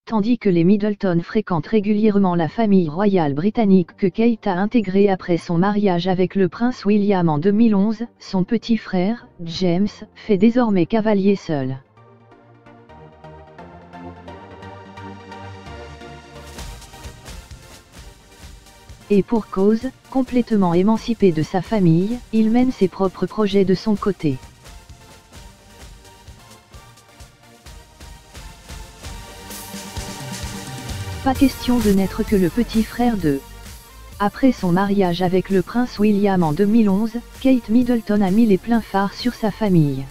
Tandis que les Middleton fréquentent régulièrement la famille royale britannique que Kate a intégrée après son mariage avec le prince William en 2011, son petit frère, James, fait désormais cavalier seul. Et pour cause, complètement émancipé de sa famille, il mène ses propres projets de son côté. Pas question de n'être que le petit frère de. Après son mariage avec le prince William en 2011, Kate Middleton a mis les pleins phares sur sa famille.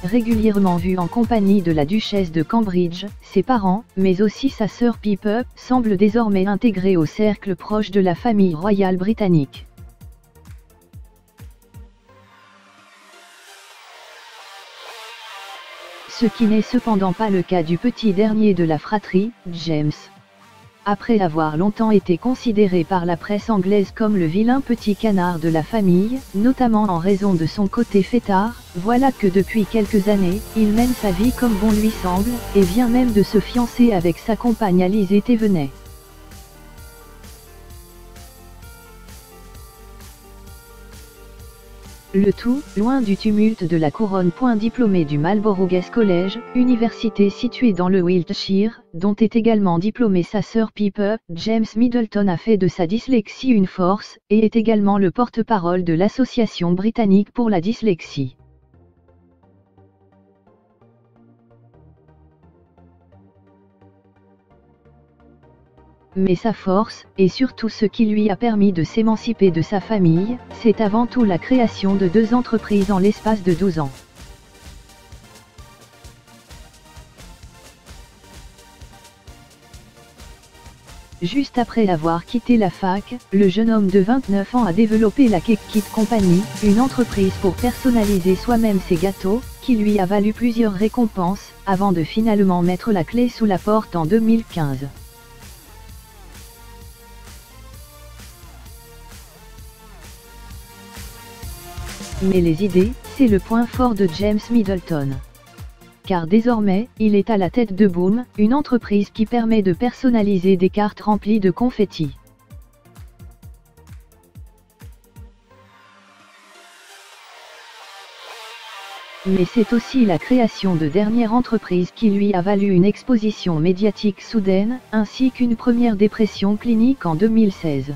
Régulièrement vue en compagnie de la duchesse de Cambridge, ses parents, mais aussi sa sœur Pippa, semblent désormais intégrés au cercle proche de la famille royale britannique. Ce qui n'est cependant pas le cas du petit dernier de la fratrie, James. Après avoir longtemps été considéré par la presse anglaise comme le vilain petit canard de la famille, notamment en raison de son côté fêtard, voilà que depuis quelques années, il mène sa vie comme bon lui semble, et vient même de se fiancer avec sa compagne Alizée Thévenet. Le tout, loin du tumulte de la couronne. Diplômé du Marlborough College, université située dans le Wiltshire, dont est également diplômée sa sœur Pippa, James Middleton a fait de sa dyslexie une force, et est également le porte-parole de l'Association britannique pour la dyslexie. Mais sa force, et surtout ce qui lui a permis de s'émanciper de sa famille, c'est avant tout la création de 2 entreprises en l'espace de 12 ans. Juste après avoir quitté la fac, le jeune homme de 29 ans a développé la Cake Kit Company, une entreprise pour personnaliser soi-même ses gâteaux, qui lui a valu plusieurs récompenses, avant de finalement mettre la clé sous la porte en 2015. Mais les idées, c'est le point fort de James Middleton. Car désormais, il est à la tête de Boom, une entreprise qui permet de personnaliser des cartes remplies de confettis. Mais c'est aussi la création de dernière entreprise qui lui a valu une exposition médiatique soudaine, ainsi qu'une première dépression clinique en 2016.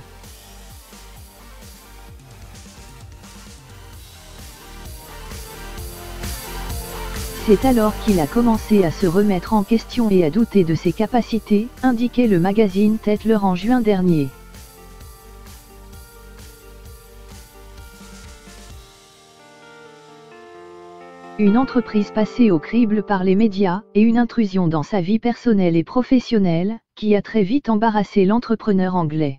C'est alors qu'il a commencé à se remettre en question et à douter de ses capacités, indiquait le magazine Tatler en juin dernier. Une entreprise passée au crible par les médias, et une intrusion dans sa vie personnelle et professionnelle, qui a très vite embarrassé l'entrepreneur anglais.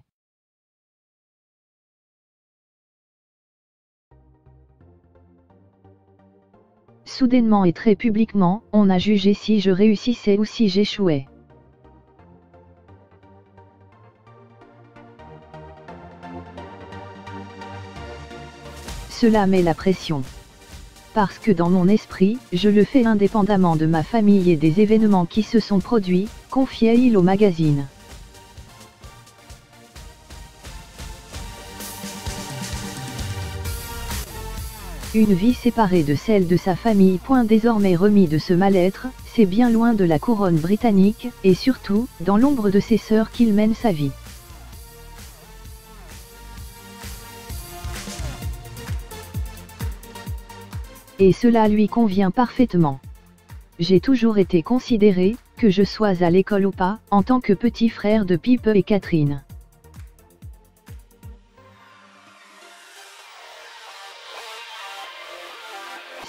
Soudainement et très publiquement, on a jugé si je réussissais ou si j'échouais. Cela met la pression. Parce que dans mon esprit, je le fais indépendamment de ma famille et des événements qui se sont produits, confiait-il au magazine. Une vie séparée de celle de sa famille. Désormais remis de ce mal-être, c'est bien loin de la couronne britannique, et surtout, dans l'ombre de ses sœurs qu'il mène sa vie. Et cela lui convient parfaitement. J'ai toujours été considéré, que je sois à l'école ou pas, en tant que petit frère de Pippa et Catherine.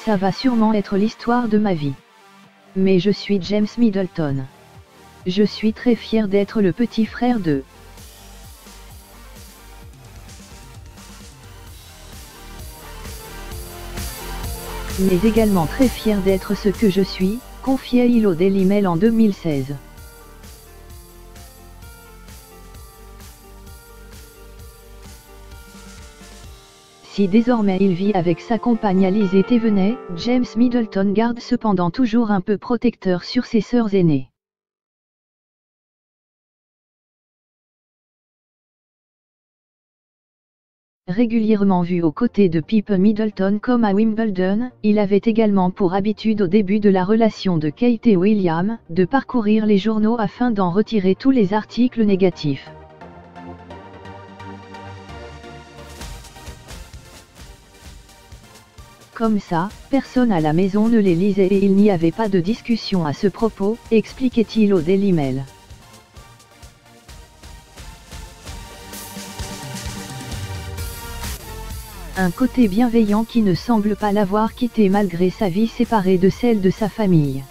Ça va sûrement être l'histoire de ma vie. Mais je suis James Middleton. Je suis très fier d'être le petit frère de. Mais également très fier d'être ce que je suis, confiait-il au Daily Mail en 2016. si désormais il vit avec sa compagne Alizée Thévenet, James Middleton garde cependant toujours un peu protecteur sur ses sœurs aînées. Régulièrement vu aux côtés de Pippa Middleton comme à Wimbledon, il avait également pour habitude au début de la relation de Kate et William, de parcourir les journaux afin d'en retirer tous les articles négatifs. Comme ça, personne à la maison ne les lisait et il n'y avait pas de discussion à ce propos, expliquait-il au Daily Mail. Un côté bienveillant qui ne semble pas l'avoir quitté malgré sa vie séparée de celle de sa famille.